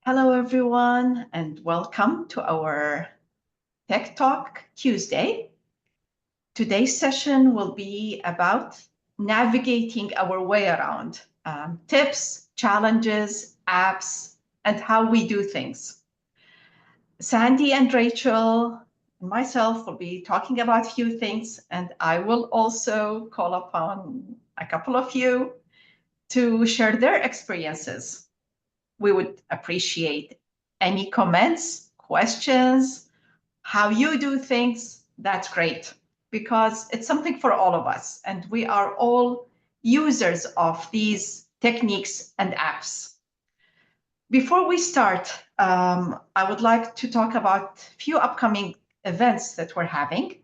Hello, everyone, and welcome to our Tech Talk Tuesday. Today's session will be about navigating our way around tips, challenges, apps, and how we do things. Sandy and Rachel and myself will be talking about a few things, and I will also call upon a couple of you to share their experiences. We would appreciate any comments, questions, how you do things. That's great because it's something for all of us. And we are all users of these techniques and apps. Before we start, I would like to talk about a few upcoming events that we're having.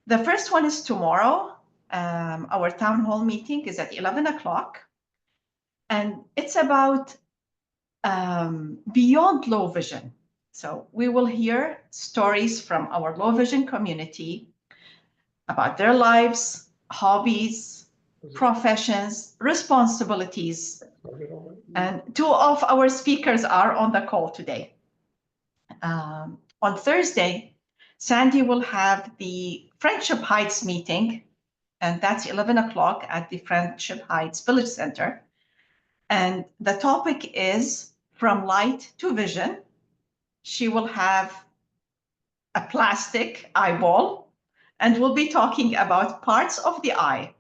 The first one is tomorrow. Our town hall meeting is at 11 o'clock. And it's about beyond low vision. So we will hear stories from our low vision community about their lives, hobbies, professions, responsibilities. And two of our speakers are on the call today. On Thursday, Sandy will have the Friendship Heights meeting, and that's 11 o'clock at the Friendship Heights Village Center. And the topic is From Light to Vision. She will have a plastic eyeball, and we'll be talking about parts of the eye.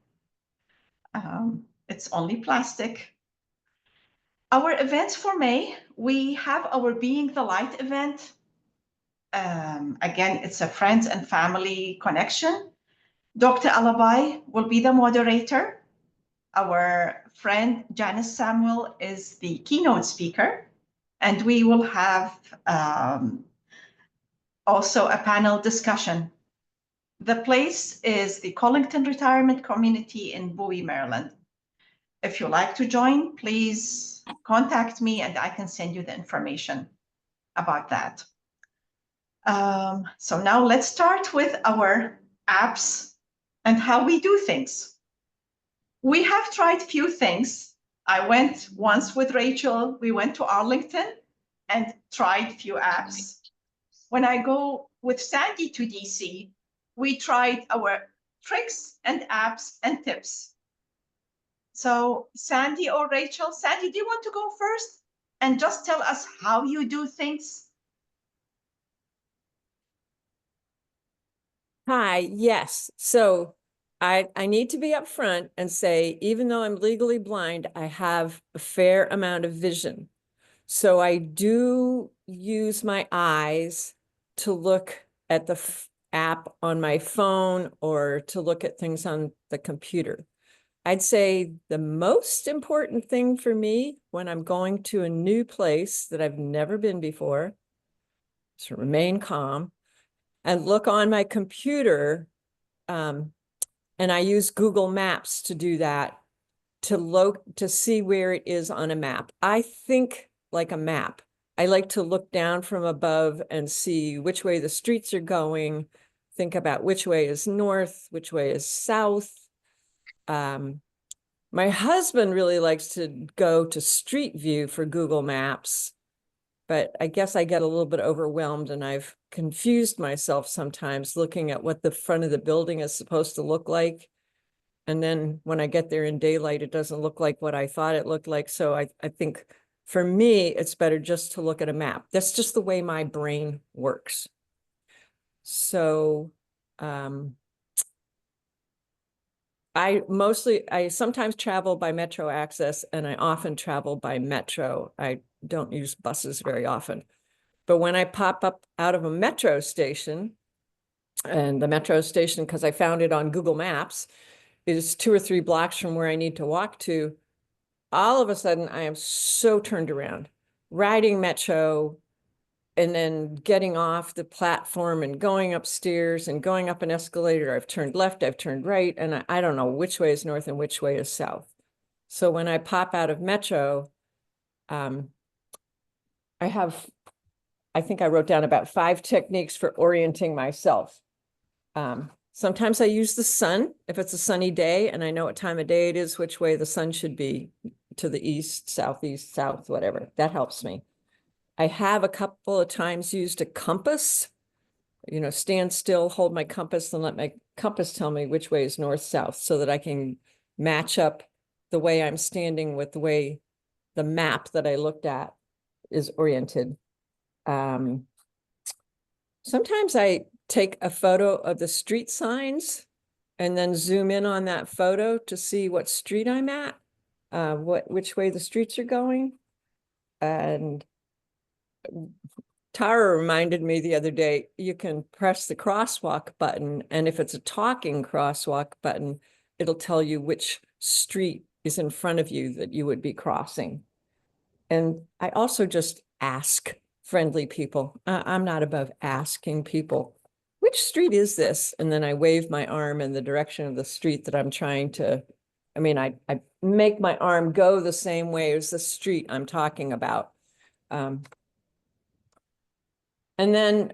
It's only plastic. Our events for May, we have our Being the Light event. Again, it's a friends and family connection. Dr. Alabai will be the moderator. Our friend Janice Samuel is the keynote speaker. And we will have also a panel discussion. The place is the Collington Retirement Community in Bowie, Maryland. If you like to join, please contact me and I can send you the information about that. So now let's start with our apps and how we do things. We have tried a few things. I went once with Rachel. We went to Arlington and tried a few apps. When I go with Sandy to DC, we tried our tricks and apps and tips. So Sandy or Rachel, Sandy, do you want to go first and just tell us how you do things? Hi, yes. So I need to be upfront and say, even though I'm legally blind, I have a fair amount of vision. So I do use my eyes to look at the app on my phone or to look at things on the computer. I'd say the most important thing for me when I'm going to a new place that I've never been before is to remain calm and look on my computer. And I use Google Maps to do that, to see where it is on a map. I think like a map. I like to look down from above and see which way the streets are going, think about which way is north, which way is south. My husband really likes to go to Street View for Google Maps, but I guess I get a little bit overwhelmed and I've confused myself sometimes looking at what the front of the building is supposed to look like. And then when I get there in daylight, it doesn't look like what I thought it looked like. So I think for me, it's better just to look at a map. That's just the way my brain works. So I sometimes travel by Metro Access and I often travel by Metro. I don't use buses very often. But when I pop up out of a metro station, and the metro station, because I found it on Google Maps, is 2 or 3 blocks from where I need to walk to, all of a sudden I am so turned around, riding metro and then getting off the platform and going upstairs and going up an escalator. I've turned left, I've turned right, and I don't know which way is north and which way is south. So when I pop out of metro, I think I wrote down about 5 techniques for orienting myself. Sometimes I use the sun if it's a sunny day and I know what time of day it is, which way the sun should be, to the east, southeast, south, whatever. That helps me. I have a couple of times used a compass, stand still, hold my compass, and let my compass tell me which way is north, south, so that I can match up the way I'm standing with the way the map that I looked at is oriented. Sometimes I take a photo of the street signs and then zoom in on that photo to see what street I'm at, which way the streets are going. And Tara reminded me the other day, you can press the crosswalk button, and if it's a talking crosswalk button, it'll tell you which street is in front of you that you would be crossing. And I also just ask friendly people. I'm not above asking people, which street is this? And then I wave my arm in the direction of the street that I'm trying to, I make my arm go the same way as the street I'm talking about. And then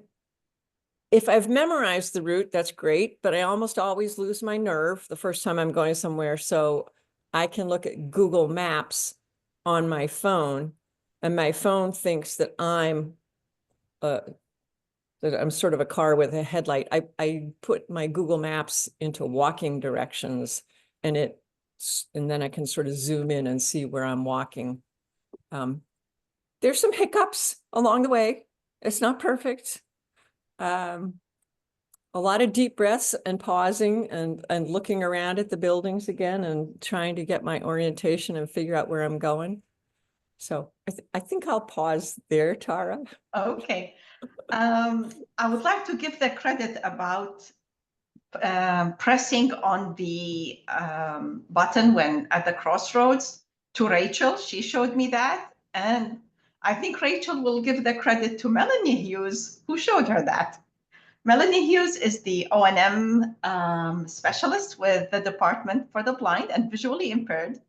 if I've memorized the route, that's great, but I almost always lose my nerve the first time I'm going somewhere. So I can look at Google Maps on my phone, and my phone thinks that I'm sort of a car with a headlight. I put my Google Maps into walking directions, and then I can sort of zoom in and see where I'm walking. There's some hiccups along the way. It's not perfect. A lot of deep breaths and pausing and looking around at the buildings again and trying to get my orientation and figure out where I'm going. So I think I'll pause there, Tara. Okay. I would like to give the credit about pressing on the button when at the crossroads to Rachel. She showed me that. And I think Rachel will give the credit to Melanie Hughes, who showed her that. Melanie Hughes is the O&M specialist with the Department for the Blind and Visually Impaired.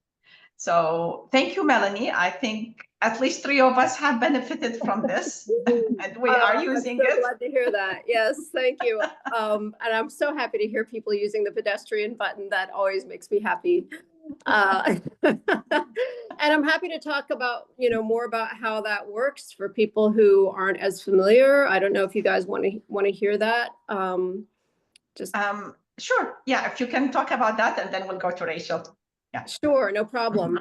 So thank you, Melanie. I think at least 3 of us have benefited from this, and we are using I'm so it. glad to hear that. Yes, thank you. And I'm so happy to hear people using the pedestrian button. That always makes me happy. And I'm happy to talk about, more about how that works for people who aren't as familiar. I don't know if you guys want to hear that. Sure. Yeah, if you can talk about that, and then we'll go to Rachel. Yeah. Sure, no problem.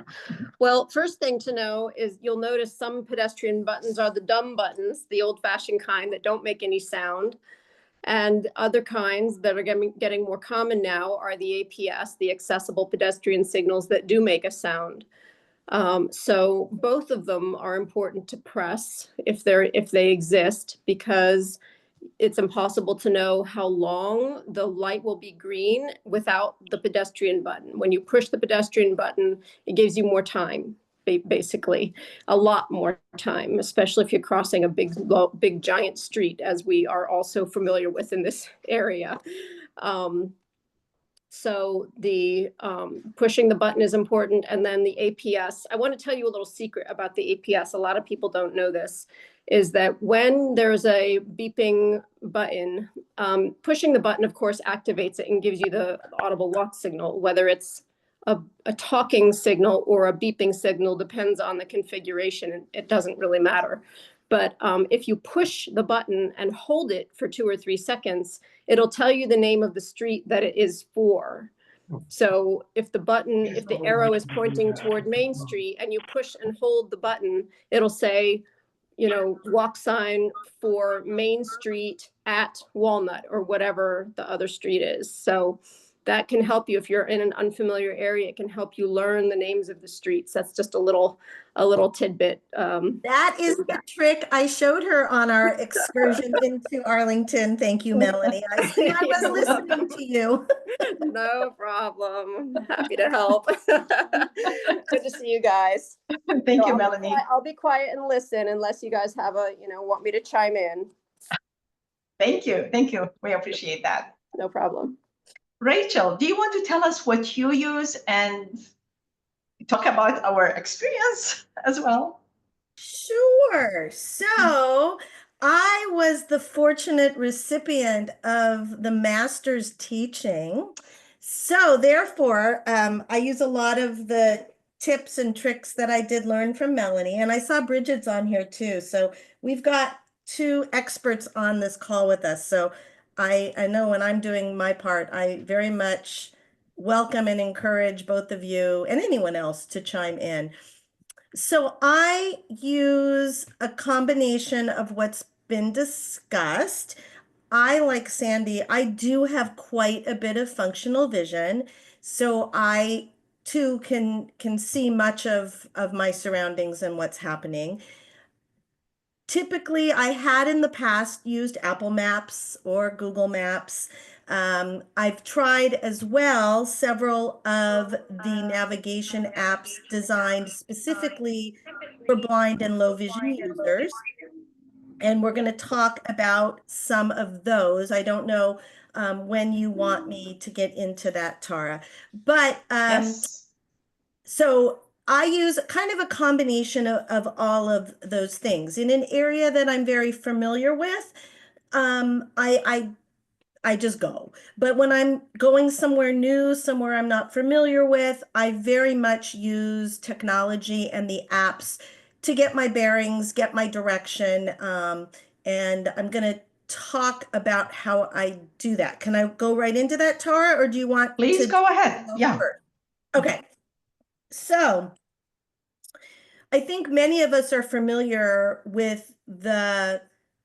Well, first thing to know is you'll notice some pedestrian buttons are the dumb buttons, the old-fashioned kind that don't make any sound. And other kinds that are getting more common now are the APS, the accessible pedestrian signals that do make a sound. So both of them are important to press if they exist, because it's impossible to know how long the light will be green without the pedestrian button. When you push the pedestrian button, it gives you more time, basically a lot more time, especially if you're crossing a big giant street, as we are also familiar with in this area. So the pushing the button is important. And then the APS, I want to tell you a little secret about the APS. A lot of people don't know this, is that when there's a beeping button, pushing the button, of course, activates it and gives you the audible walk signal. Whether it's a talking signal or a beeping signal depends on the configuration. It doesn't really matter. But if you push the button and hold it for 2 or 3 seconds, it'll tell you the name of the street that it is for. So if the arrow is pointing toward Main Street and you push and hold the button, it'll say, walk sign for Main Street at Walnut, or whatever the other street is. So that can help you if you're in an unfamiliar area. It can help you learn the names of the streets. That's just a little tidbit. That is the trick I showed her on our excursion into Arlington. Thank you, Melanie. I was listening to you. No problem. Happy to help. Good to see you guys. Thank you, Melanie. I'll be quiet and listen unless you guys have want me to chime in. Thank you. Thank you. We appreciate that. No problem. Rachel, do you want to tell us what you use and talk about our experience as well? Sure. So I was the fortunate recipient of the master's teaching. So therefore, I use a lot of the tips and tricks that I did learn from Melanie, and I saw Bridget's on here too. So we've got two experts on this call with us. So I know when I'm doing my part, I very much welcome and encourage both of you and anyone else to chime in. So I use a combination of what's been discussed. I, like Sandy, I do have quite a bit of functional vision. So I too can see much of my surroundings and what's happening. Typically, I had in the past used Apple Maps or Google Maps. I've tried as well several of the navigation apps designed specifically for blind and low vision users. And we're going to talk about some of those. I don't know when you want me to get into that, Tara. But Yes. so I use kind of a combination of all of those things in an area that I'm very familiar with. I just go. But when I'm going somewhere new, somewhere I'm not familiar with, I very much use technology and the apps to get my bearings, get my direction. And I'm going to talk about how I do that. Can I go right into that, Tara, or do you want Please to go ahead. Yeah. first? Okay. So I think many of us are familiar with the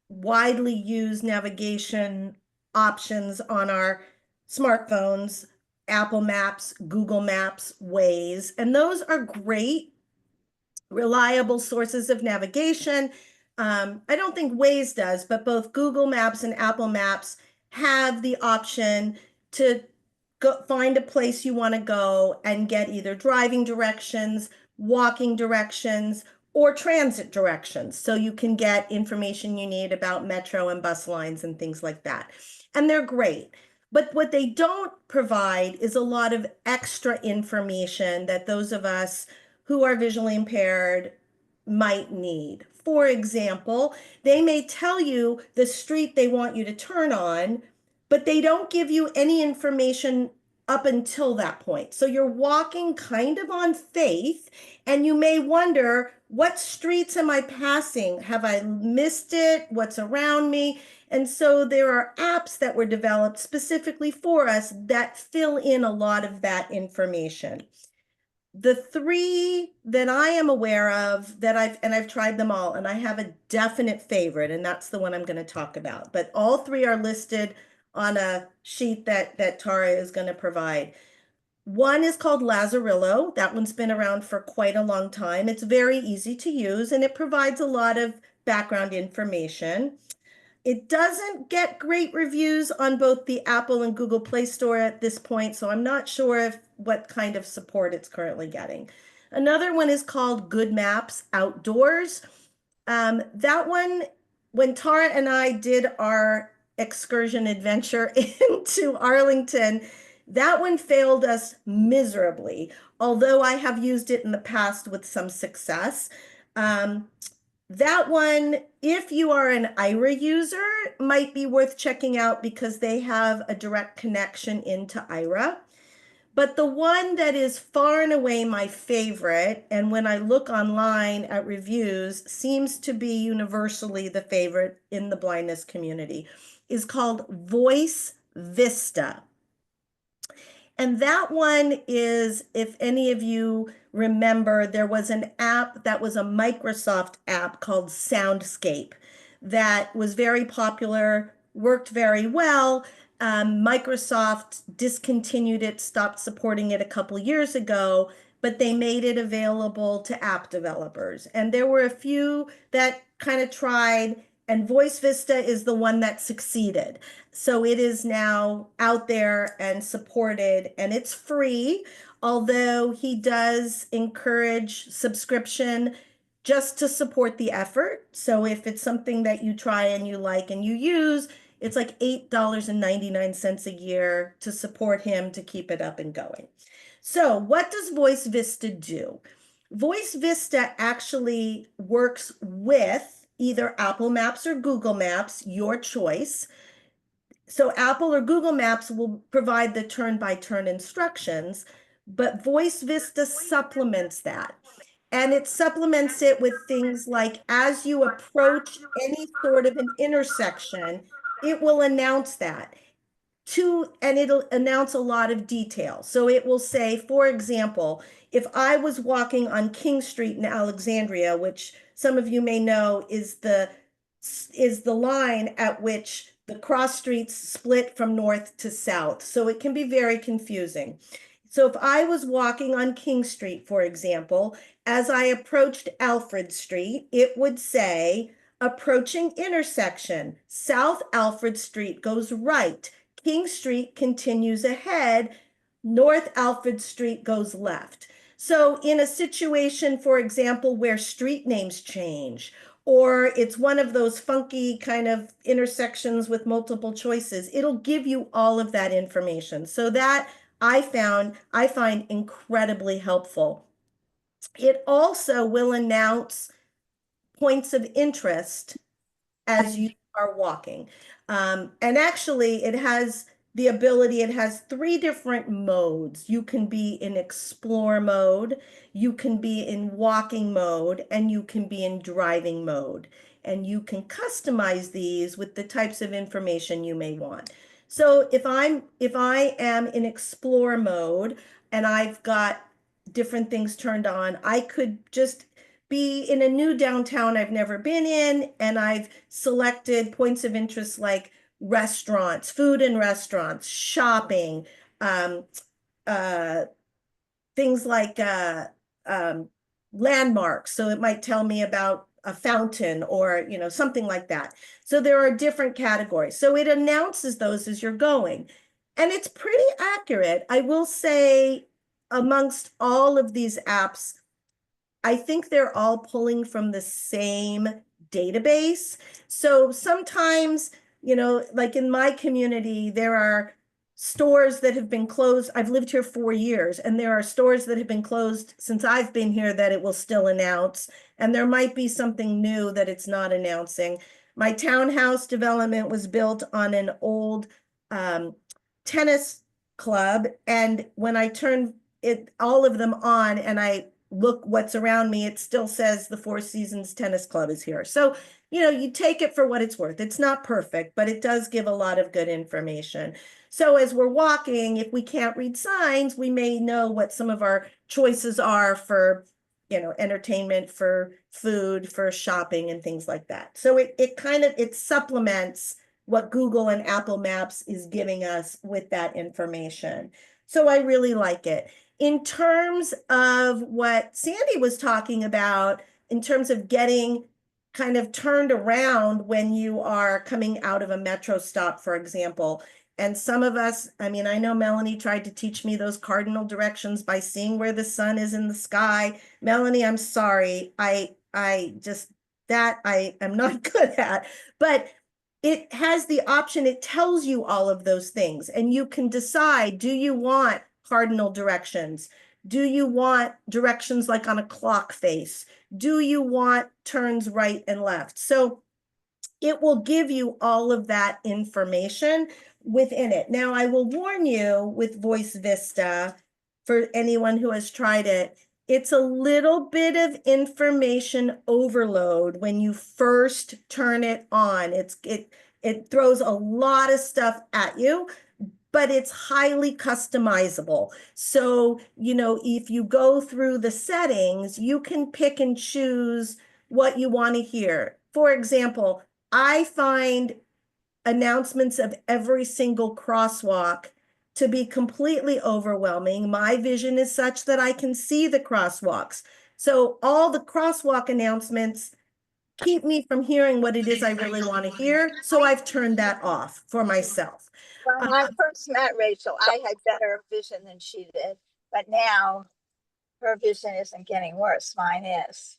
widely used navigation options on our smartphones, Apple Maps, Google Maps, Waze, and those are great, reliable sources of navigation. I don't think Waze does, but both Google Maps and Apple Maps have the option to go find a place you want to go and get either driving directions, walking directions, or transit directions. So you can get information you need about metro and bus lines and things like that. And they're great. But what they don't provide is a lot of extra information that those of us who are visually impaired might need. For example, they may tell you the street they want you to turn on, but they don't give you any information up until that point. So you're walking kind of on faith, and you may wonder, what streets am I passing? Have I missed it? What's around me? And so there are apps that were developed specifically for us that fill in a lot of that information. The three that I am aware of that I've tried them all, and I have a definite favorite, and that's the one I'm going to talk about. But all three are listed on a sheet that Tara is going to provide. One is called Lazarillo. That one's been around for quite a long time. It's very easy to use, and it provides a lot of background information. It doesn't get great reviews on both the Apple and Google Play Store at this point, so I'm not sure what kind of support it's currently getting. Another one is called Good Maps Outdoors. That one, when Tara and I did our excursion adventure into Arlington, that one failed us miserably, although I have used it in the past with some success. That one, if you are an Aira user, might be worth checking out because they have a direct connection into Aira. But the one that is far and away my favorite, and when I look online at reviews, seems to be universally the favorite in the blindness community, is called Voice Vista. And that one is, if any of you remember, there was an app that was a Microsoft app called Soundscape that was very popular, worked very well. Microsoft discontinued it, stopped supporting it a couple years ago, but they made it available to app developers. And there were a few that kind of tried, and Voice Vista is the one that succeeded. So it is now out there and supported, and it's free, although he does encourage subscription just to support the effort. So if it's something that you try and you like and you use, it's like $8.99 a year to support him to keep it up and going. So what does Voice Vista do? Voice Vista actually works with either Apple Maps or Google Maps, your choice. So Apple or Google Maps will provide the turn-by-turn instructions, but Voice Vista supplements that. And it supplements it with things like, as you approach any sort of an intersection, it will announce that and it'll announce a lot of detail. So it will say, for example, if I was walking on King Street in Alexandria, which some of you may know is the line at which the cross streets split from north to south. So it can be very confusing. So if I was walking on King Street, for example, as I approached Alfred Street, it would say, approaching intersection, South Alfred Street goes right. King Street continues ahead, North Alfred Street goes left. So in a situation, for example, where street names change, or it's one of those funky kind of intersections with multiple choices, it'll give you all of that information. So that I find incredibly helpful. It also will announce points of interest as you are walking. And actually it has the ability, it has 3 different modes. You can be in explore mode, you can be in walking mode, and you can be in driving mode. And you can customize these with the types of information you may want. So if I am in explore mode and I've got different things turned on, I could just be in a new downtown I've never been in, and I've selected points of interest like restaurants, food and restaurants, shopping, things like landmarks. So it might tell me about a fountain or, you know, something like that. So there are different categories. So it announces those as you're going. And it's pretty accurate. I will say, amongst all of these apps, I think they're all pulling from the same database. So sometimes, you know, like in my community, there are stores that have been closed. I've lived here 4 years, and there are stores that have been closed since I've been here that it will still announce. And there might be something new that it's not announcing. My townhouse development was built on an old tennis club. And when I turned all of them on and I look what's around me, it still says the Four Seasons Tennis Club is here. So, you know, you take it for what it's worth. It's not perfect, but it does give a lot of good information. So as we're walking, if we can't read signs, we may know what some of our choices are for, you know, entertainment, for food, for shopping, and things like that. So it supplements what Google and Apple Maps is giving us with that information. So I really like it. In terms of what Sandy was talking about, in terms of getting kind of turned around when you are coming out of a metro stop, for example, and some of us, I mean, I know Melanie tried to teach me those cardinal directions by seeing where the sun is in the sky. Melanie, I'm sorry. I am not good at, but it has the option, it tells you all of those things, and you can decide, do you want cardinal directions? Do you want directions like on a clock face? Do you want turns right and left? So it will give you all of that information within it. Now, I will warn you with Voice Vista, for anyone who has tried it, it's a little bit of information overload when you first turn it on. It throws a lot of stuff at you, but it's highly customizable. So, you know, if you go through the settings, you can pick and choose what you want to hear. For example, I find announcements of every single crosswalk to be completely overwhelming. My vision is such that I can see the crosswalks. So all the crosswalk announcements keep me from hearing what it is I really want to hear. So I've turned that off for myself. When I first met Rachel, I had better vision than she did, but now her vision isn't getting worse. Mine is.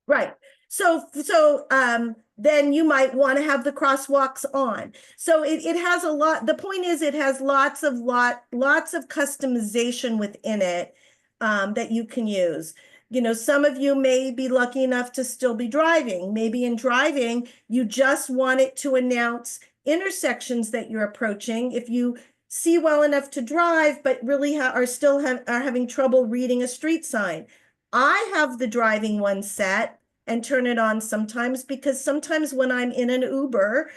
Right. So then you might want to have the crosswalks on. So it has a lot. The point is, it has lots of customization within it that you can use. You know, some of you may be lucky enough to still be driving. Maybe in driving, you just want it to announce intersections that you're approaching. If you see well enough to drive, but really are still are having trouble reading a street sign. I have the driving one set and turn it on sometimes, because sometimes when I'm in an Uber,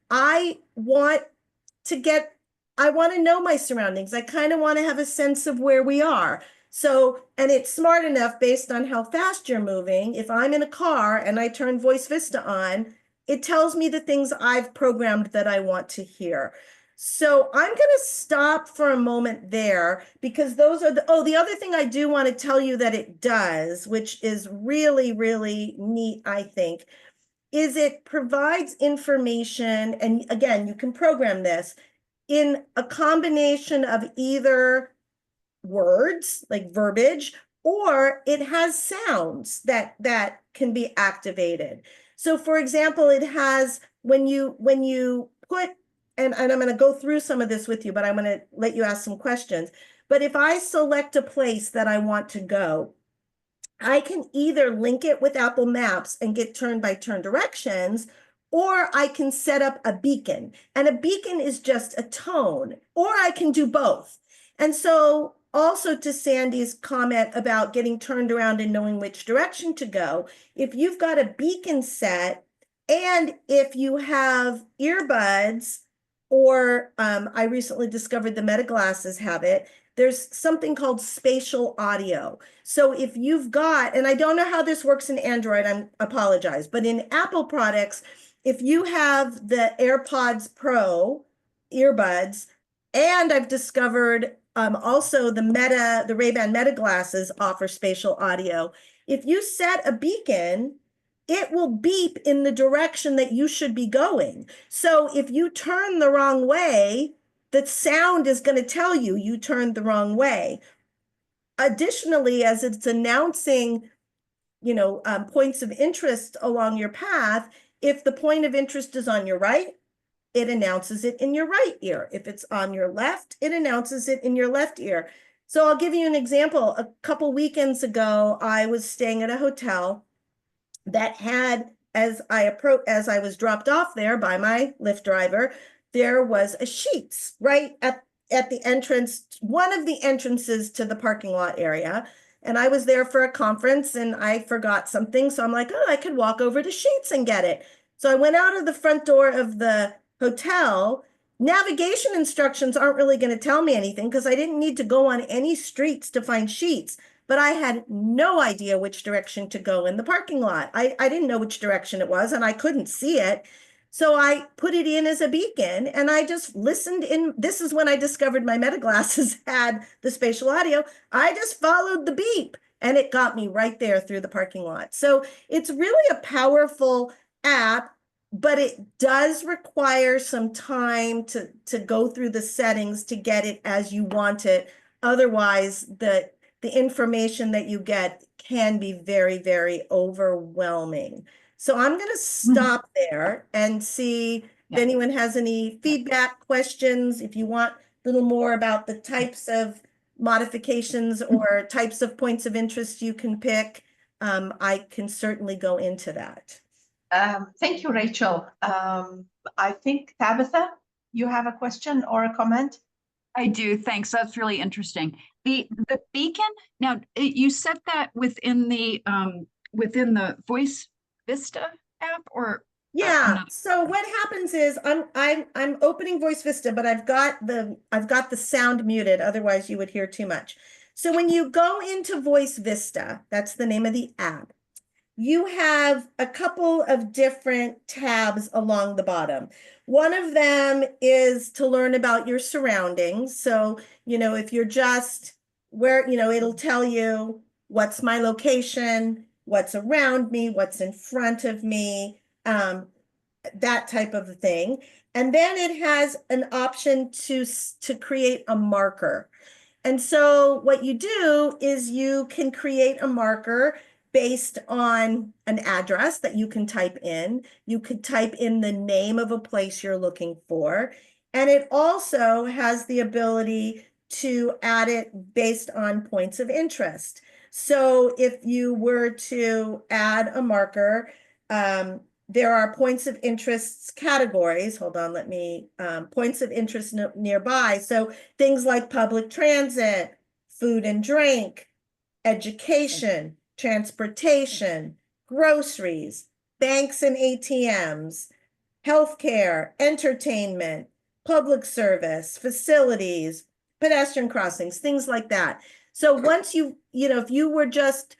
I want to know my surroundings. I kind of want to have a sense of where we are. So, and it's smart enough based on how fast you're moving. If I'm in a car and I turn Voice Vista on, it tells me the things I've programmed that I want to hear. So I'm going to stop for a moment there, because those are the other thing I do want to tell you that it does, which is really, really neat, I think, is it provides information. And again, you can program this in a combination of either words, like verbiage, or it has sounds that can be activated. So for example, it has, when you put, and I'm going to go through some of this with you, but I'm going to let you ask some questions. But if I select a place that I want to go, I can either link it with Apple Maps and get turn-by-turn directions, or I can set up a beacon. And a beacon is just a tone, or I can do both. And so also to Sandy's comment about getting turned around and knowing which direction to go, if you've got a beacon set, and if you have earbuds, or I recently discovered the Meta glasses have it, there's something called spatial audio. So if you've got, and I don't know how this works in Android, I apologize, but in Apple products, if you have the AirPods Pro earbuds, and I've discovered also the Ray-Ban Meta glasses offer spatial audio. If you set a beacon, it will beep in the direction that you should be going. So if you turn the wrong way, the sound is going to tell you you turned the wrong way. Additionally, as it's announcing, points of interest along your path, if the point of interest is on your right, it announces it in your right ear. If it's on your left, it announces it in your left ear. So I'll give you an example. A couple weekends ago, I was staying at a hotel that had, as I was dropped off there by my Lyft driver, there was a Sheetz right at the entrance, one of the entrances to the parking lot area. And I was there for a conference and I forgot something. So I'm like, oh, I could walk over to Sheetz and get it. So I went out of the front door of the hotel. Navigation instructions aren't really going to tell me anything, because I didn't need to go on any streets to find Sheetz. But I had no idea which direction to go in the parking lot. I didn't know which direction it was, and I couldn't see it. So I put it in as a beacon, and I just listened in. This is when I discovered my Meta glasses had the spatial audio. I just followed the beep, and it got me right there through the parking lot. So it's really a powerful app, but it does require some time to go through the settings to get it as you want it. Otherwise, the information that you get can be very, very overwhelming. So I'm going to stop there and see if anyone has any feedback, questions. If you want a little more about the types of modifications or types of points of interest you can pick, I can certainly go into that. Thank you, Rachel. I think Tabitha, you have a question or a comment? I do, thanks. That's really interesting. The beacon, now you set that within the Voice Vista app, or yeah. So what happens is I'm opening Voice Vista, but I've got the sound muted, otherwise you would hear too much. So when you go into Voice Vista, that's the name of the app, you have a couple of different tabs along the bottom. One of them is to learn about your surroundings. So, if you're just where, it'll tell you what's my location, what's around me, what's in front of me, that type of thing. And then it has an option to create a marker. And so what you do is you can create a marker based on an address that you can type in. You could type in the name of a place you're looking for. And it also has the ability to add it based on points of interest. So if you were to add a marker, there are points of interest categories. Hold on, let me, points of interest nearby. So things like public transit, food and drink, education, transportation, groceries, banks and ATMs, healthcare, entertainment, public service, facilities, pedestrian crossings, things like that. So once if you were just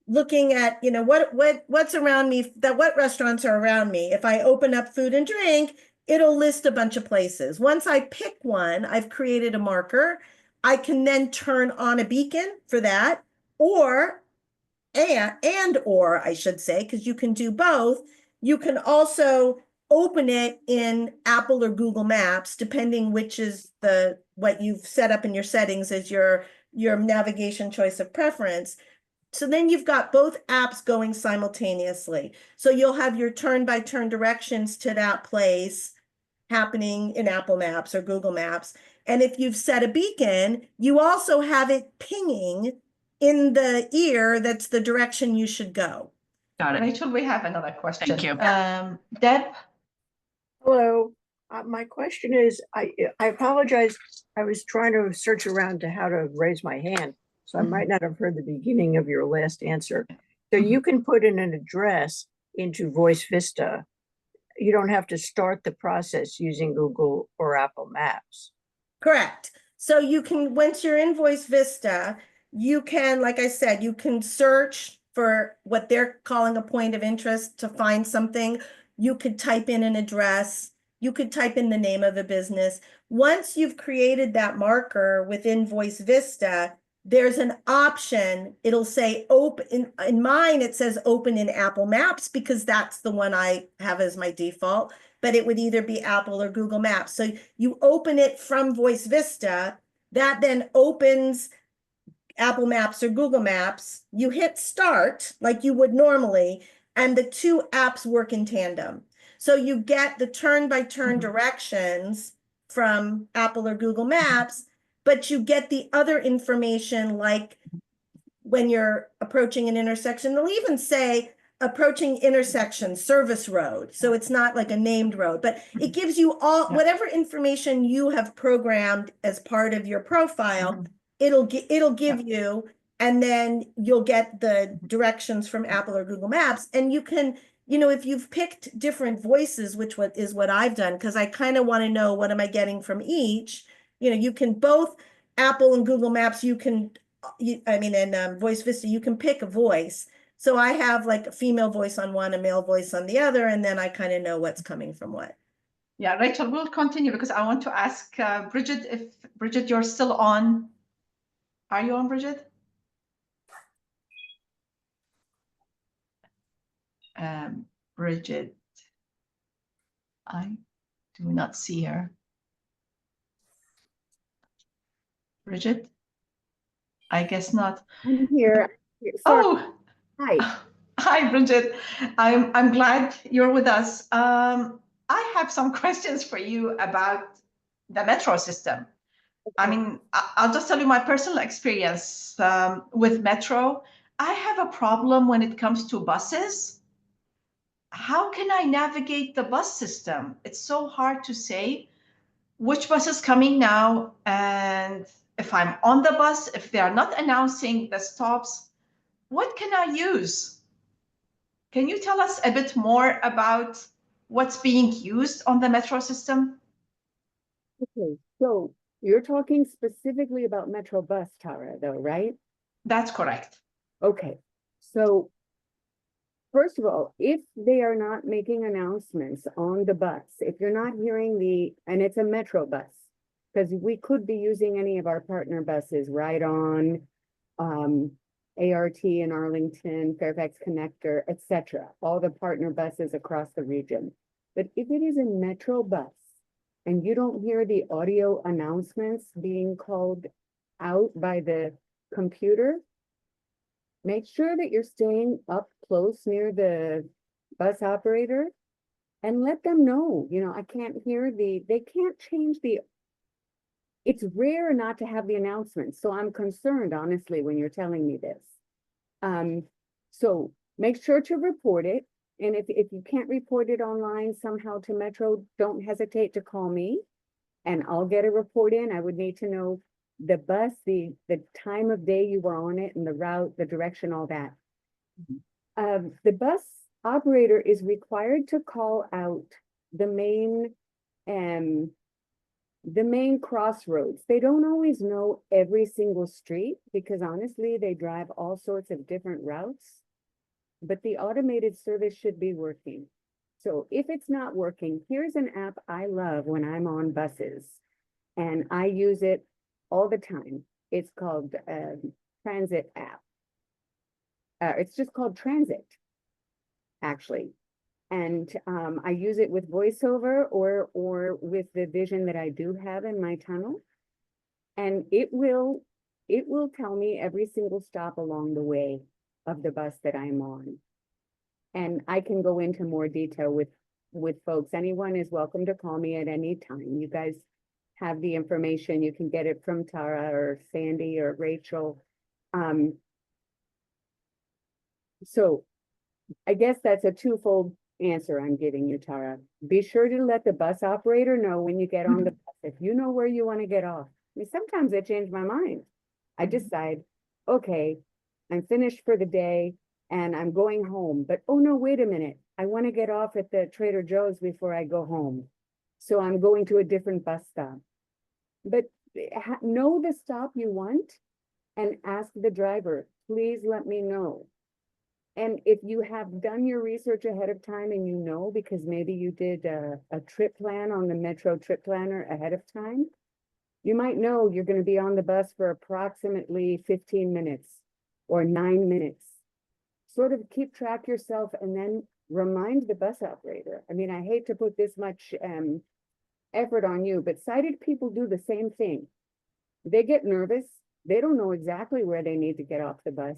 looking at, what's around me, what restaurants are around me, if I open up food and drink, it'll list a bunch of places. Once I pick one, I've created a marker. I can then turn on a beacon for that, or I should say, because you can do both. You can also open it in Apple or Google Maps, depending which is what you've set up in your settings as your navigation choice of preference. So then you've got both apps going simultaneously. So you'll have your turn-by-turn directions to that place happening in Apple Maps or Google Maps. And if you've set a beacon, you also have it pinging in the ear that's the direction you should go. Got it. Rachel, we have another question. Thank you. Deb? Hello, my question is, I apologize. I was trying to search around to how to raise my hand, so I might not have heard the beginning of your last answer. So you can put in an address into Voice Vista. You don't have to start the process using Google or Apple Maps. Correct. So you can, once you're in Voice Vista, you can, like I said, you can search for what they're calling a point of interest to find something. You could type in an address. You could type in the name of a business. Once you've created that marker within Voice Vista, there's an option. It'll say open. In mine, it says open in Apple Maps because that's the one I have as my default, but it would either be Apple or Google Maps. So you open it from Voice Vista, that then opens Apple Maps or Google Maps. You hit start like you would normally, and the two apps work in tandem. So you get the turn-by-turn directions from Apple or Google Maps, but you get the other information like when you're approaching an intersection. They'll even say approaching intersection, service road. So it's not like a named road, but it gives you all whatever information you have programmed as part of your profile, it'll give you, and then you'll get the directions from Apple or Google Maps. And you can, if you've picked different voices, which is what I've done, because I kind of want to know what am I getting from each, you can both Apple and Google Maps, and Voice Vista, you can pick a voice. So I have like a female voice on one, a male voice on the other, and then I kind of know what's coming from what. Yeah, Rachel, we'll continue because I want to ask Bridget, if Bridget, you're still on. Are you on, Bridget? Bridget, I do not see her. Bridget? I guess not. I'm here. Sorry. Oh, Hi. Hi, Bridget. I'm glad you're with us. I have some questions for you about the metro system. I mean, I'll just tell you my personal experience with metro. I have a problem when it comes to buses. How can I navigate the bus system? It's so hard to say which bus is coming now, and if I'm on the bus, if they are not announcing the stops, what can I use? Can you tell us a bit more about what's being used on the metro system? Okay, so you're talking specifically about Metro Bus, Tara, though, right? That's correct. Okay, so first of all, if they are not making announcements on the bus, if you're not hearing and it's a Metro bus, because we could be using any of our partner buses, Ride On, ART in Arlington, Fairfax Connector, etc., all the partner buses across the region. But if it is a Metro bus and you don't hear the audio announcements being called out by the computer, make sure that you're staying up close near the bus operator and let them know, I can't hear they can't change it's rare not to have the announcements. So I'm concerned, honestly, when you're telling me this. So make sure to report it. And if you can't report it online somehow to Metro, don't hesitate to call me and I'll get a report in. I would need to know the bus, the time of day you were on it and the route, the direction, all that. The bus operator is required to call out the main crossroads. They don't always know every single street because honestly, they drive all sorts of different routes, but the automated service should be working. So if it's not working, here's an app I love when I'm on buses and I use it all the time. It's called Transit app. It's just called Transit, actually. And I use it with voiceover or with the vision that I do have in my tunnel. And it will tell me every single stop along the way of the bus that I'm on. And I can go into more detail with folks. Anyone is welcome to call me at any time. You guys have the information. You can get it from Tara or Sandy or Rachel. So I guess that's a twofold answer I'm giving you, Tara. Be sure to let the bus operator know when you get on the bus. If you know where you want to get off. I mean, sometimes I change my mind. I decide, okay, I'm finished for the day and I'm going home. But oh no, wait a minute. I want to get off at the Trader Joe's before I go home. So I'm going to a different bus stop. But know the stop you want and ask the driver, please let me know. And if you have done your research ahead of time and you know, because maybe you did a trip plan on the Metro trip planner ahead of time, you might know you're going to be on the bus for approximately 15 minutes or 9 minutes. Sort of keep track yourself and then remind the bus operator. I mean, I hate to put this much effort on you, but sighted people do the same thing. They get nervous. They don't know exactly where they need to get off the bus,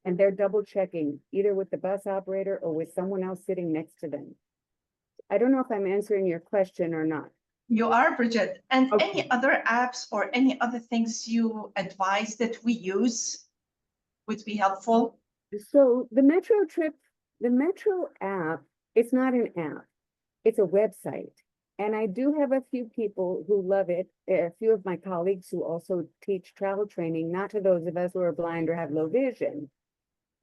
and they're double checking either with the bus operator or with someone else sitting next to them. I don't know if I'm answering your question or not. You are, Bridget. And Okay. any other apps or any other things you advise that we use would be helpful? So the Metro app, it's not an app, it's a website. And I do have a few people who love it, a few of my colleagues who also teach travel training, not to those of us who are blind or have low vision.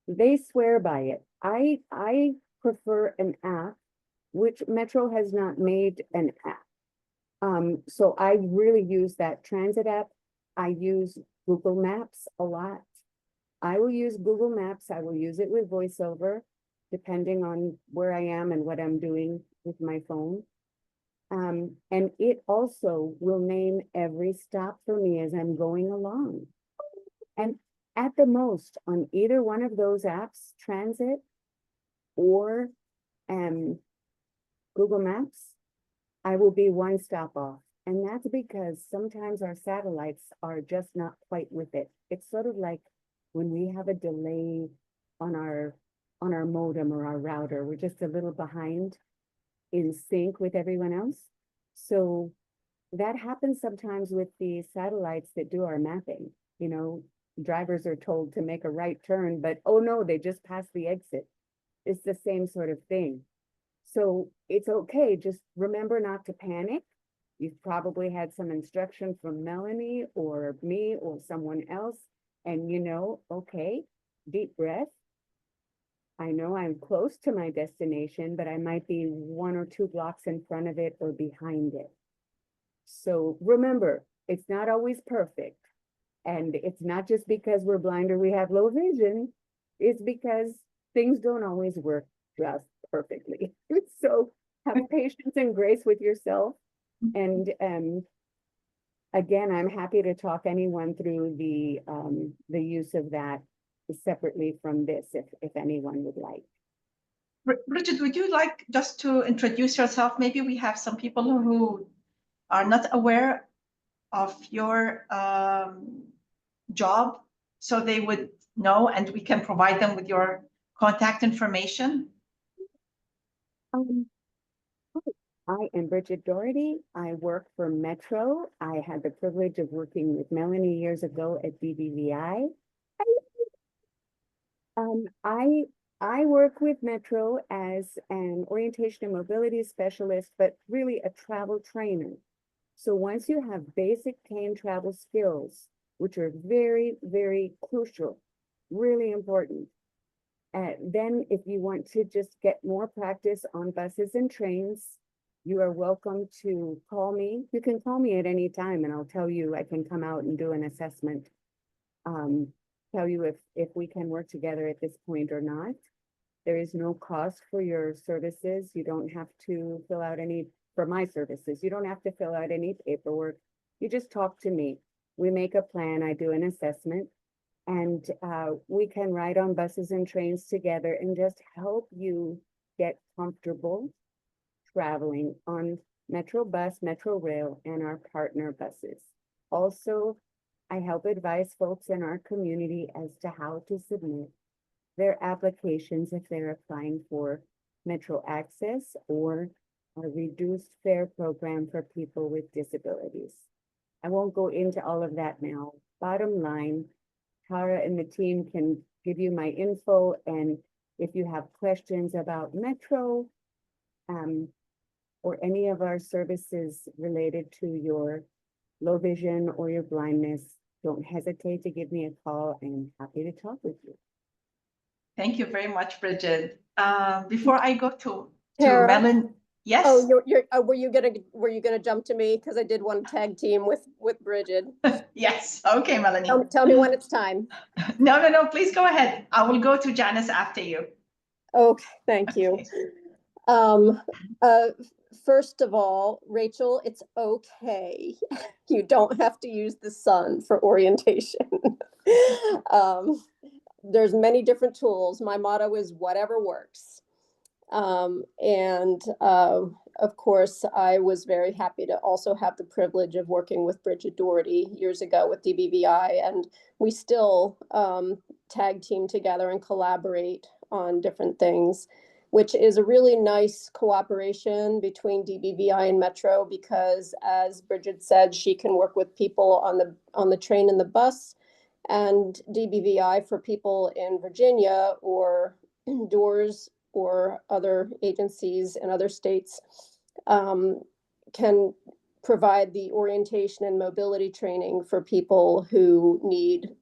They swear by it. I prefer an app, which Metro has not made an app. So I really use that Transit app. I use Google Maps a lot. I will use Google Maps. I will use it with voiceover, depending on where I am and what I'm doing with my phone. And it also will name every stop for me as I'm going along. And at the most, on either one of those apps, Transit or Google Maps, I will be one stop off. And that's because sometimes our satellites are just not quite with it. It's sort of like when we have a delay on our modem or our router, we're just a little behind in sync with everyone else. So that happens sometimes with the satellites that do our mapping. You know, drivers are told to make a right turn, but oh no, they just passed the exit. It's the same sort of thing. So it's okay, just remember not to panic. You've probably had some instruction from Melanie or me or someone else, and you know, okay, deep breath. I know I'm close to my destination, but I might be 1 or 2 blocks in front of it or behind it. So remember, it's not always perfect. And it's not just because we're blind or we have low vision, it's because things don't always work just perfectly. So have patience and grace with yourself. And again, I'm happy to talk anyone through the use of that separately from this, if anyone would like. Bridget, would you like just to introduce yourself? Maybe we have some people who are not aware of your job, so they would know, and we can provide them with your contact information. I am Bridget Doherty. I work for Metro. I had the privilege of working with Melanie years ago at BBVI. I work with Metro as an orientation and mobility specialist, but really a travel trainer. So once you have basic cane travel skills, which are very, very crucial, really important, then if you want to just get more practice on buses and trains, you are welcome to call me. You can call me at any time and I'll tell you, I can come out and do an assessment. Tell you if we can work together at this point or not. There is no cost for your services. You don't have to fill out any, for my services, you don't have to fill out any paperwork. You just talk to me. We make a plan, I do an assessment, and we can ride on buses and trains together and just help you get comfortable traveling on Metro Bus, Metro Rail, and our partner buses. Also, I help advise folks in our community as to how to submit their applications if they're applying for Metro Access or a reduced fare program for people with disabilities. I won't go into all of that now. Bottom line, Tara and the team can give you my info, and if you have questions about Metro or any of our services related to your low vision or your blindness, don't hesitate to give me a call. I'm happy to talk with you. Thank you very much, Bridget. Before I go to Tara? Melon, yes. Oh, were you gonna jump to me? Because I did one tag team with Bridget. Yes. Okay, Melanie. Tell me when it's time. No, please go ahead. I will go to Janice after you. Okay, thank you. First of all, Rachel, it's okay. You don't have to use the sun for orientation. There's many different tools. My motto is whatever works. Of course, I was very happy to also have the privilege of working with Bridget Doherty years ago with DBVI, and we still tag team together and collaborate on different things, which is a really nice cooperation between DBVI and Metro, because as Bridget said, she can work with people on the train and the bus, and DBVI for people in Virginia or DOORS or other agencies in other states can provide the orientation and mobility training for people who need,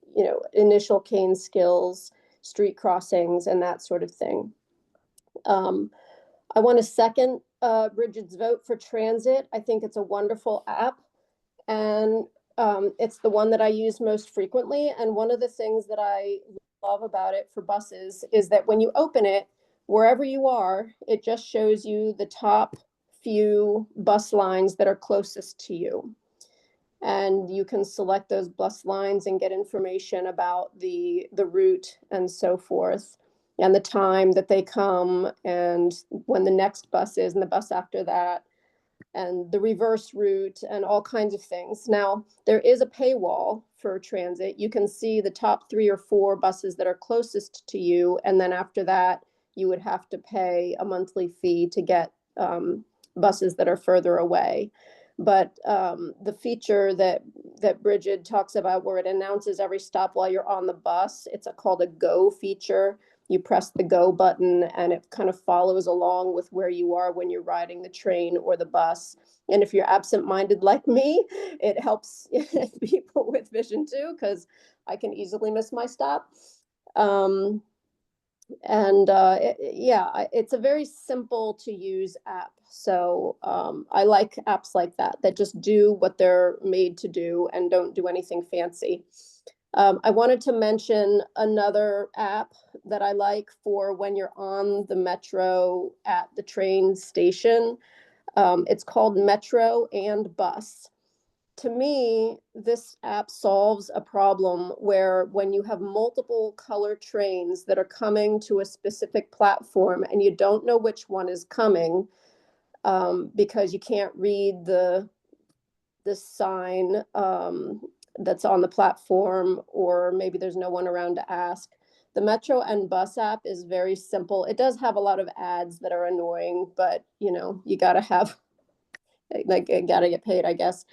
initial cane skills, street crossings, and that sort of thing. I want to second Bridget's vote for transit. I think it's a wonderful app, and it's the one that I use most frequently. And one of the things that I love about it for buses is that when you open it, wherever you are, it just shows you the top few bus lines that are closest to you. And you can select those bus lines and get information about the route and so forth, and the time that they come, and when the next bus is, and the bus after that, and the reverse route, and all kinds of things. Now, there is a paywall for transit. You can see the top 3 or 4 buses that are closest to you, and then after that, you would have to pay a monthly fee to get buses that are further away. But the feature that Bridget talks about, where it announces every stop while you're on the bus, it's called a go feature. You press the go button and it kind of follows along with where you are when you're riding the train or the bus. And if you're absent-minded like me, it helps people with vision too, because I can easily miss my stop. It's a very simple to use app. So I like apps like that just do what they're made to do and don't do anything fancy. I wanted to mention another app that I like for when you're on the Metro at the train station. It's called Metro and Bus. To me, this app solves a problem where when you have multiple color trains that are coming to a specific platform and you don't know which one is coming because you can't read the sign that's on the platform, or maybe there's no one around to ask. The Metro and Bus app is very simple. It does have a lot of ads that are annoying, but you gotta have, you gotta get paid, I guess.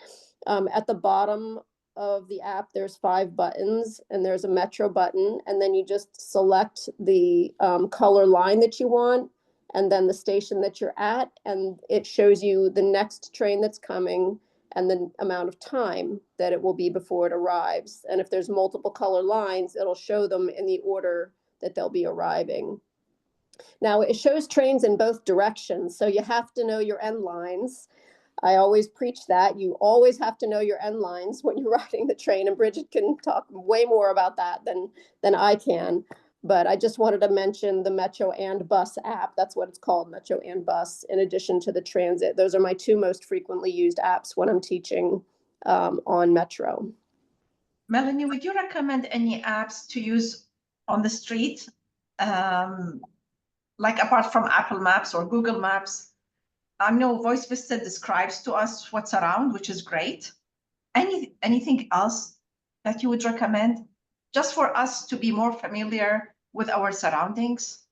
At the bottom of the app, there's 5 buttons, and there's a Metro button, and then you just select the color line that you want, and then the station that you're at, and it shows you the next train that's coming and the amount of time that it will be before it arrives. And if there's multiple color lines, it'll show them in the order that they'll be arriving. Now, it shows trains in both directions, so you have to know your end lines. I always preach that. You always have to know your end lines when you're riding the train, and Bridget can talk way more about that than I can. But I just wanted to mention the Metro and Bus app. That's what it's called, Metro and Bus, in addition to the transit. Those are my 2 most frequently used apps when I'm teaching on Metro. Melanie, would you recommend any apps to use on the street? Like apart from Apple Maps or Google Maps? I know Voice Vista describes to us what's around, which is great. Anything else that you would recommend just for us to be more familiar with our surroundings?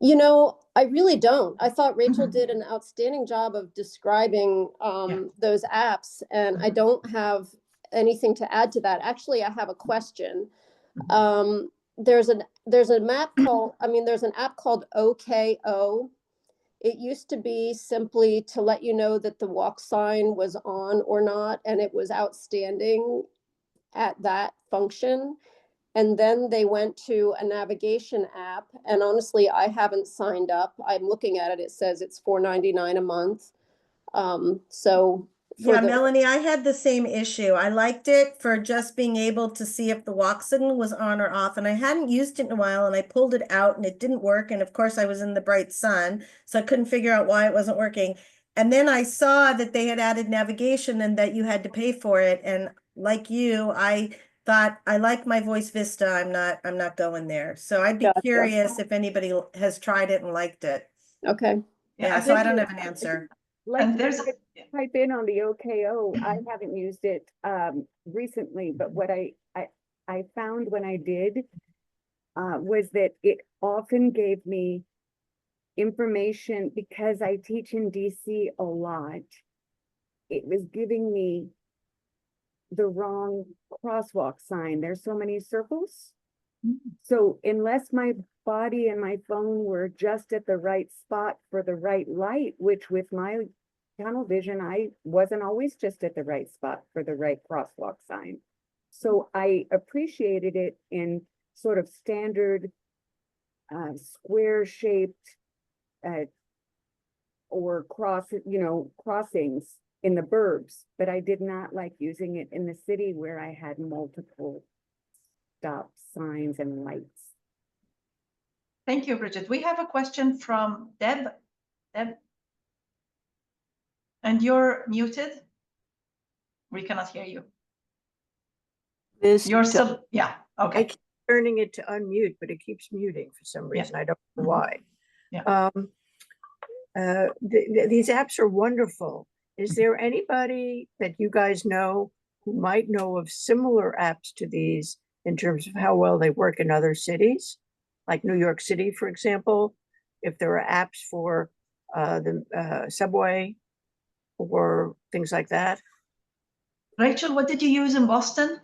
You know, I really don't. I thought Rachel Mhm. did an outstanding job of describing those apps, and I don't have anything to add to that. Actually, I have a question. There's an map called, there's an app called OKO. It used to be simply to let you know that the walk sign was on or not, and it was outstanding at that function. And then they went to a navigation app, and honestly, I haven't signed up. I'm looking at it. It says it's $4.99 a month. So for Yeah, the Melanie, I had the same issue. I liked it for just being able to see if the walk signal was on or off, and I hadn't used it in a while, and I pulled it out and it didn't work. And of course I was in the bright sun, so I couldn't figure out why it wasn't working. And then I saw that they had added navigation and that you had to pay for it. And like you, I thought, I like my Voice Vista. I'm not going there. So I'd be Gotcha. curious if anybody has tried it and liked it. Okay. Yeah, so I don't have an answer. Like And there's type in on the OKO. I haven't used it recently, but what I found when I did was that it often gave me information because I teach in DC a lot. It was giving me the wrong crosswalk sign. There's so many circles. So unless my body and my phone were just at the right spot for the right light, which with my tunnel vision, I wasn't always just at the right spot for the right crosswalk sign. So I appreciated it in sort of standard square shaped or crossings in the burbs, but I did not like using it in the city where I had multiple stop signs and lights. Thank you, Bridget. We have a question from Deb. Deb, and you're muted. We cannot hear you. You're still, yeah, I okay. keep turning it to unmute, but it keeps muting for some reason. I don't know why. Yeah. These apps are wonderful. Is there anybody that you guys know who might know of similar apps to these in terms of how well they work in other cities? Like New York City, for example, if there are apps for the subway or things like that. Rachel, what did you use in Boston?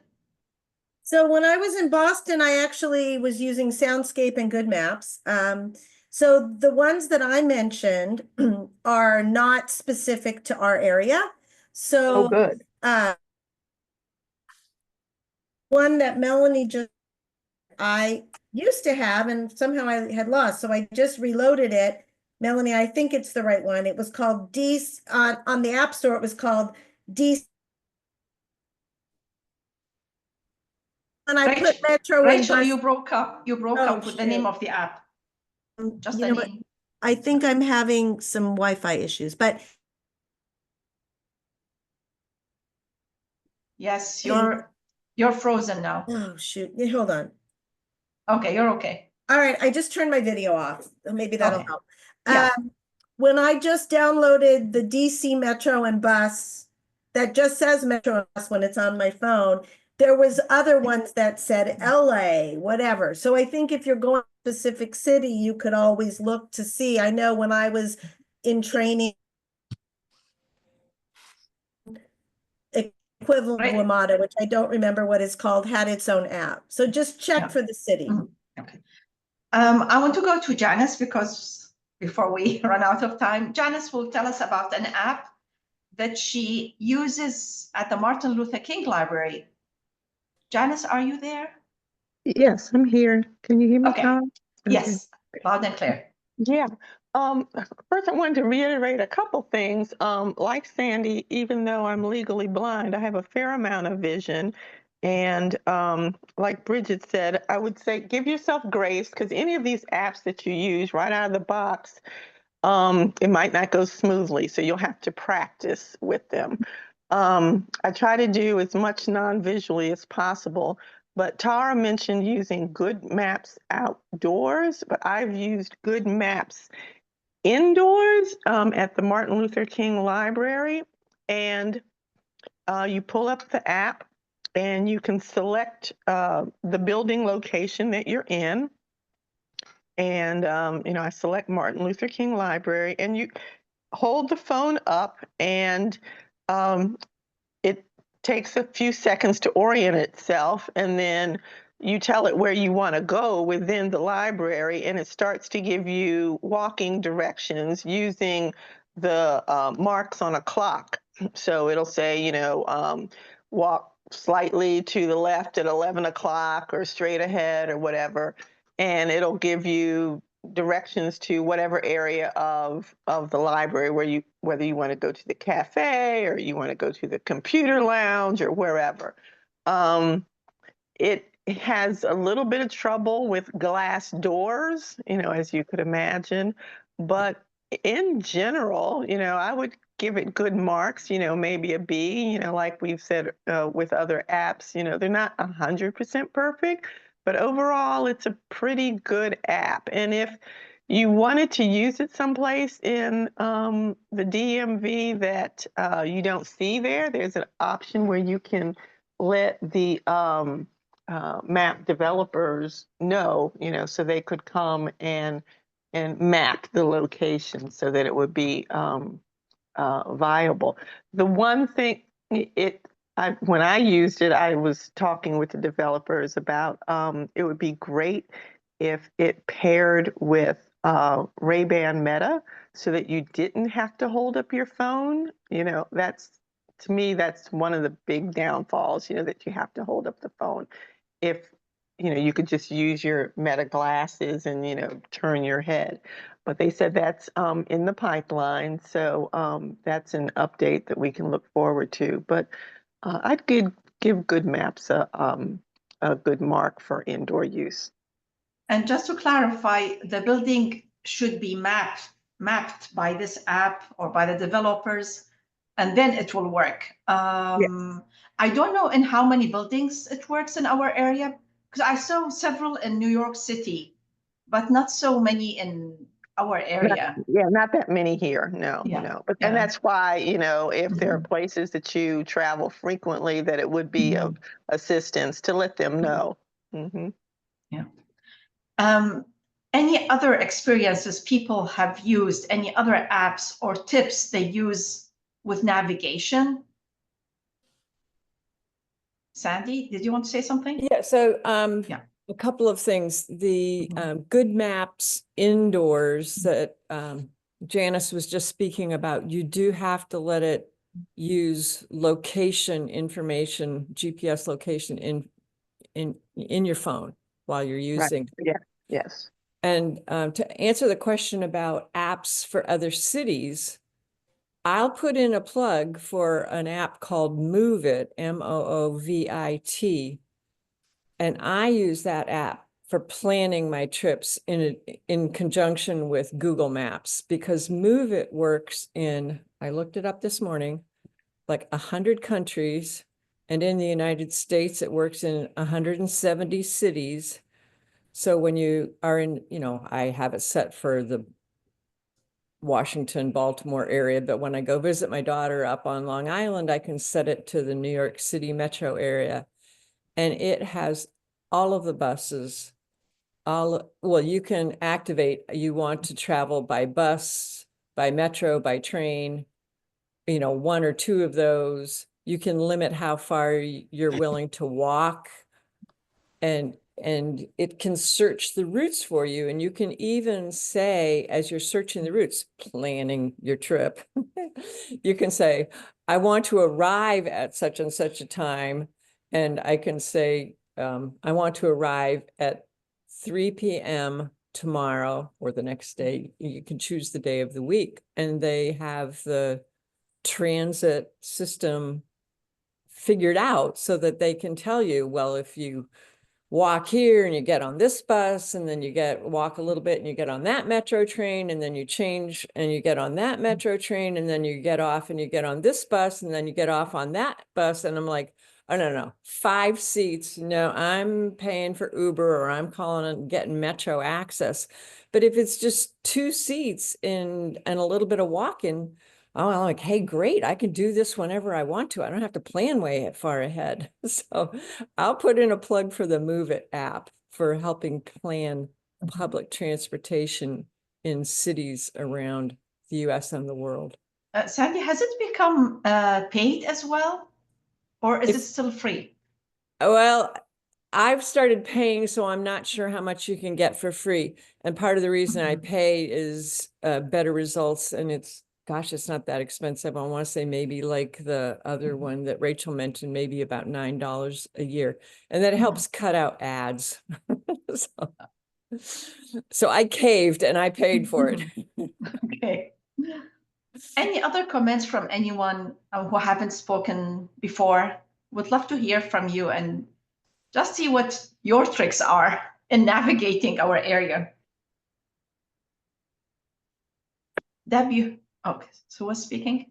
So when I was in Boston, I actually was using Soundscape and Good Maps. So the ones that I mentioned are not specific to our area. So Oh, good. One that Melanie just, I used to have and somehow I had lost. So I just reloaded it. Melanie, I think it's the right one. It was called on the App Store. It was called D. And I put Metro and Rachel, Bus. you broke up. You broke Oh, up with the name shoot. of the app. Just You the know what? name. I think I'm having some Wi-Fi issues, but Yes, you're frozen now. oh shoot. Yeah, hold on. Okay, you're okay. All right, I just turned my video off. Maybe that'll Okay. help. Yeah. When I just downloaded the DC Metro and Bus, that just says Metro and Bus when it's on my phone, there was other ones that said LA, whatever. So I think if you're going to a specific city, you could always look to see. I know when I was in training, equivalent of Right. WMATA, which I don't remember what it's called, had its own app. So just check Yeah. for the city. Mhm. Okay. I want to go to Janice because before we run out of time, Janice will tell us about an app that she uses at the Martin Luther King Library. Janice, are you there? Yes, I'm here. Can you hear me, Okay. Tom? Yes, loud and clear. Yeah. First I wanted to reiterate a couple things. Like Sandy, even though I'm legally blind, I have a fair amount of vision. And like Bridget said, I would say give yourself grace because any of these apps that you use right out of the box, it might not go smoothly. So you'll have to practice with them. I try to do as much non-visually as possible. But Tara mentioned using good maps outdoors, but I've used good maps indoors at the Martin Luther King Library. And you pull up the app and you can select the building location that you're in. And, I select Martin Luther King Library and you hold the phone up and it takes a few seconds to orient itself, and then you tell it where you want to go within the library, and it starts to give you walking directions using the marks on a clock. So it'll say, walk slightly to the left at 11 o'clock or straight ahead or whatever, and it'll give you directions to whatever area of the library whether you want to go to the cafe or you want to go to the computer lounge or wherever. It has a little bit of trouble with glass doors, as you could imagine, but in general, I would give it good marks, maybe a B, like we've said with other apps, they're not 100% perfect, but overall it's a pretty good app. And if you wanted to use it someplace in the DMV that you don't see there's an option where you can let the map developers know, so they could come and map the location so that it would be viable. The one thing when I used it, I was talking with the developers about it would be great if it paired with Ray-Ban Meta so that you didn't have to hold up your phone. To me, that's one of the big downfalls, that you have to hold up the phone. If you could just use your Meta glasses and turn your head. But they said that's in the pipeline, so that's an update that we can look forward to. But I'd give Good Maps a good mark for indoor use. And just to clarify, the building should be mapped by this app or by the developers, and then it will work. Yes. I don't know in how many buildings it works in our area, because I saw several in New York City, but not so many in our area. Not that many here. No. But and that's why, if there are places that you travel frequently, that it would be of assistance to let them know. Mm-hmm. Yeah. Any other experiences people have used, any other apps or tips they use with navigation? Sandy, did you want to say something? Yeah, so Yeah. a couple of things. The good maps indoors that Janice was just speaking about, you do have to let it use location information, GPS location in your phone while you're using. Right. Yeah. Yes. And to answer the question about apps for other cities, I'll put in a plug for an app called Move It, MOOVIT. And I use that app for planning my trips in conjunction with Google Maps, because Move It works I looked it up this morning, like 100 countries. And in the United States, it works in 170 cities. So when you are in, I have it set for the Washington, Baltimore area, but when I go visit my daughter up on Long Island, I can set it to the New York City metro area. And it has all of the buses, you can activate, you want to travel by bus, by metro, by train, one or two of those. You can limit how far you're willing to walk, and it can search the routes for you. And you can even say, as you're searching the routes, planning your trip, you can say, I want to arrive at such and such a time. And I can say, I want to arrive at 3 p.m. tomorrow or the next day. You can choose the day of the week. And they have the transit system figured out so that they can tell you, well, if you walk here and you get on this bus, and then you walk a little bit and you get on that metro train, and then you change and you get on that metro train, and then you get off and you get on this bus, and then you get off on that bus. And I'm like, oh, no, 5 seats. No, I'm paying for Uber, or I'm calling and getting metro access. But if it's just 2 seats and a little bit of walking, oh, I'm like, hey, great, I can do this whenever I want to. I don't have to plan way far ahead. So I'll put in a plug for the Move It app for helping plan public transportation in cities around the US and the world. Sandy, has it become paid as well? Or is it still free? Well, I've started paying, so I'm not sure how much you can get for free. And part of the reason I pay is better results, and it's not that expensive. I want to say maybe like the other one that Rachel mentioned, maybe about $9 a year. And that helps cut out ads. So I caved and I paid for it. Okay. Any other comments from anyone who haven't spoken before? Would love to hear from you and just see what your tricks are in navigating our area. Deb, okay, so who's speaking?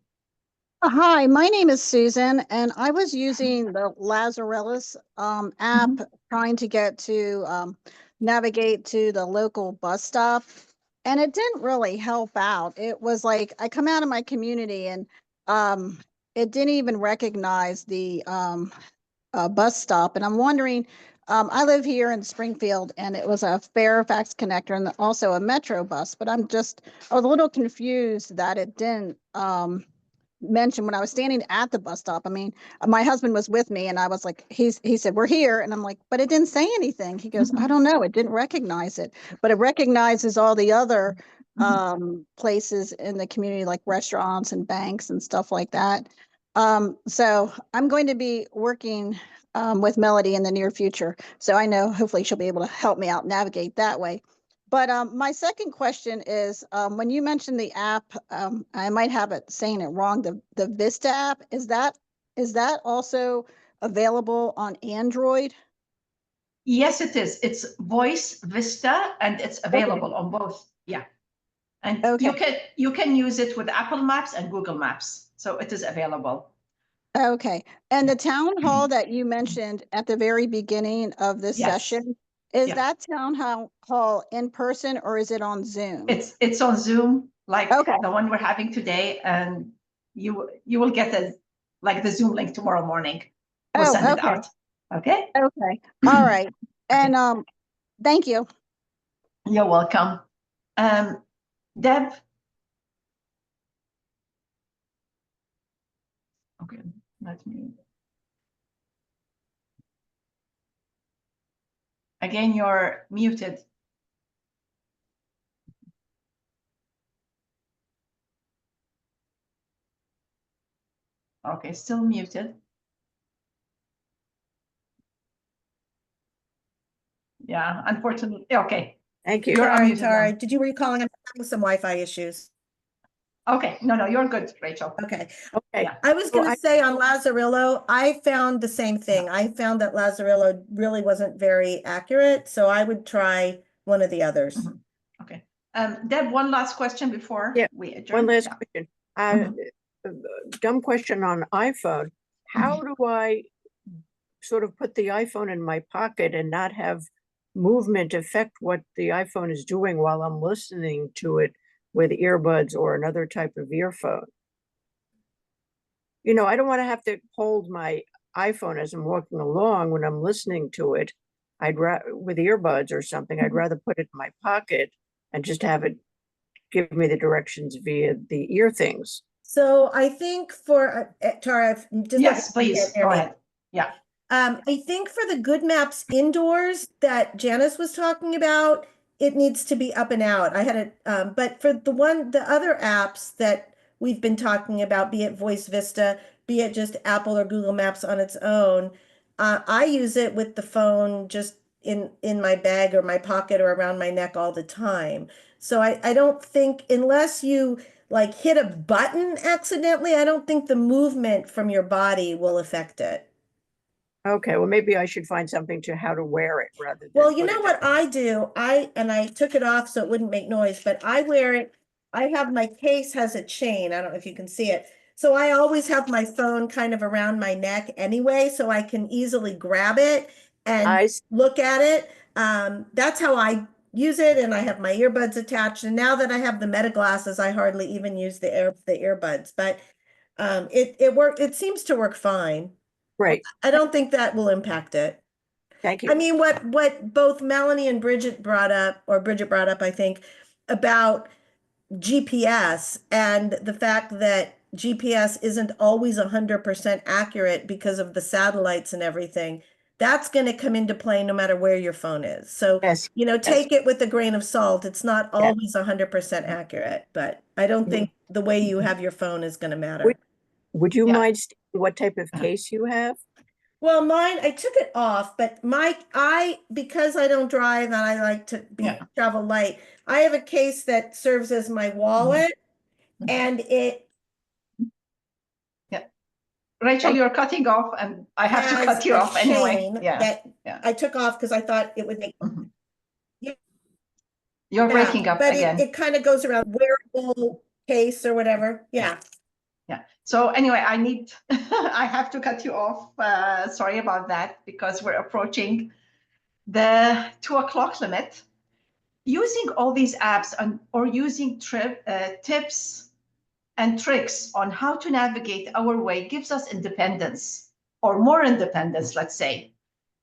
Hi, my name is Susan, and I was using the Lazarillis app trying to get to navigate to the local bus stop, and it didn't really help out. It was like I come out of my community and it didn't even recognize the bus stop. And I'm wondering, I live here in Springfield, and it was a Fairfax connector and also a Metro bus, but I was a little confused that it didn't mention when I was standing at the bus stop. I mean, my husband was with me, and I was like, he said, we're here. And I'm like, but it didn't say anything. He goes, I don't know. It didn't recognize it, but it recognizes all the other places in the community, like restaurants and banks and stuff like that. So I'm going to be working with Melody in the near future. So I know hopefully she'll be able to help me out navigate that way. But my second question is, when you mentioned the app, I might have it saying it wrong, the Vista app, is that also available on Android? Yes, it is. It's Voice Vista, and it's available on both. Yeah. And you can use it with Apple Maps and Google Maps. So it is available. Okay. And the town hall that you mentioned at the very beginning of this session, is that town hall in person, or is it on Zoom? It's on Zoom, like the one we're having today, and you will get the Zoom link tomorrow morning. We'll send it out. Okay. Okay. All right. And thank you. You're welcome. Deb. Okay, let me. Again, you're muted. Okay, still muted. Yeah, unfortunately. Okay. Thank you. Sorry. Did you were you calling? I'm having some Wi-Fi issues. Okay. No, you're good, Rachel. Okay. Yeah. I was going to say on Lazarillo, I found the same thing. I found that Lazarillo really wasn't very accurate, so I would try one of the others. Okay. Deb, one last question before we adjourn. One last question. Dumb question on iPhone. How do I sort of put the iPhone in my pocket and not have movement affect what the iPhone is doing while I'm listening to it with earbuds or another type of earphone? You know, I don't want to have to hold my iPhone as I'm walking along when I'm listening to it. With earbuds or something, I'd rather put it in my pocket and just have it give me the directions via the ear things. So I think for, Tara, just. Yes, let me please, hear go me. ahead. Yeah. I think for the good maps indoors that Janice was talking about, it needs to be up and out. I had it, but for the other apps that we've been talking about, be it Voice Vista, be it just Apple or Google Maps on its own, I use it with the phone just in my bag or my pocket or around my neck all the time. So I don't think, unless you like hit a button accidentally, I don't think the movement from your body will affect it. Okay, well, maybe I should find something to how to wear it rather than. Well, you put know it what down. I do? I took it off so it wouldn't make noise, but I wear it. I have my case has a chain. I don't know if you can see it. So I always have my phone kind of around my neck anyway, so I can easily grab it and I s- look at it. That's how I use it, and I have my earbuds attached. And now that I have the meta glasses, I hardly even use the earbuds. But it seems to work fine. Great, I don't think that will impact it. thank I you. mean, what both Melanie and Bridget brought up, I think, about GPS and the fact that GPS isn't always 100% accurate because of the satellites and everything. That's going to come into play no matter where your phone is. So, Yes, take it with a grain of salt. It's not Yeah. always 100% accurate, but I don't think the way you have your phone is going to matter. Would you Yeah. mind stating what type of case you have? Well, mine, I took it off, but because I don't drive and I like to travel light, I have a case that serves as my wallet and it Rachel, you're cutting off and I have to has cut you a off anyway. chain Yeah. that Yeah. I took off because I thought it would make, Mhm. Yeah. You're breaking up but again. it kind of goes around wearable case or whatever. Yeah. Yeah. So anyway, I have to cut you off. Sorry about that, because we're approaching the 2 o'clock limit. Using all these apps or using tips and tricks on how to navigate our way gives us independence, or more independence, let's say.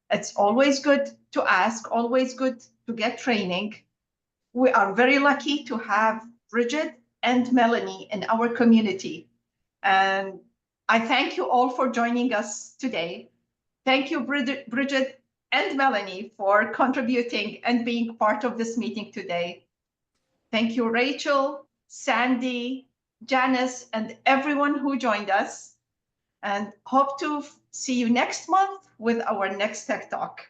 It's always good to ask, always good to get training. We are very lucky to have Bridget and Melanie in our community. And I thank you all for joining us today. Thank you, Bridget and Melanie, for contributing and being part of this meeting today. Thank you, Rachel, Sandy, Janice, and everyone who joined us. And hope to see you next month with our next Tech Talk.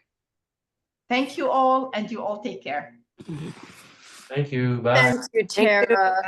Thank you all, and you all take care. Thank you. Bye. Thank you, Tara.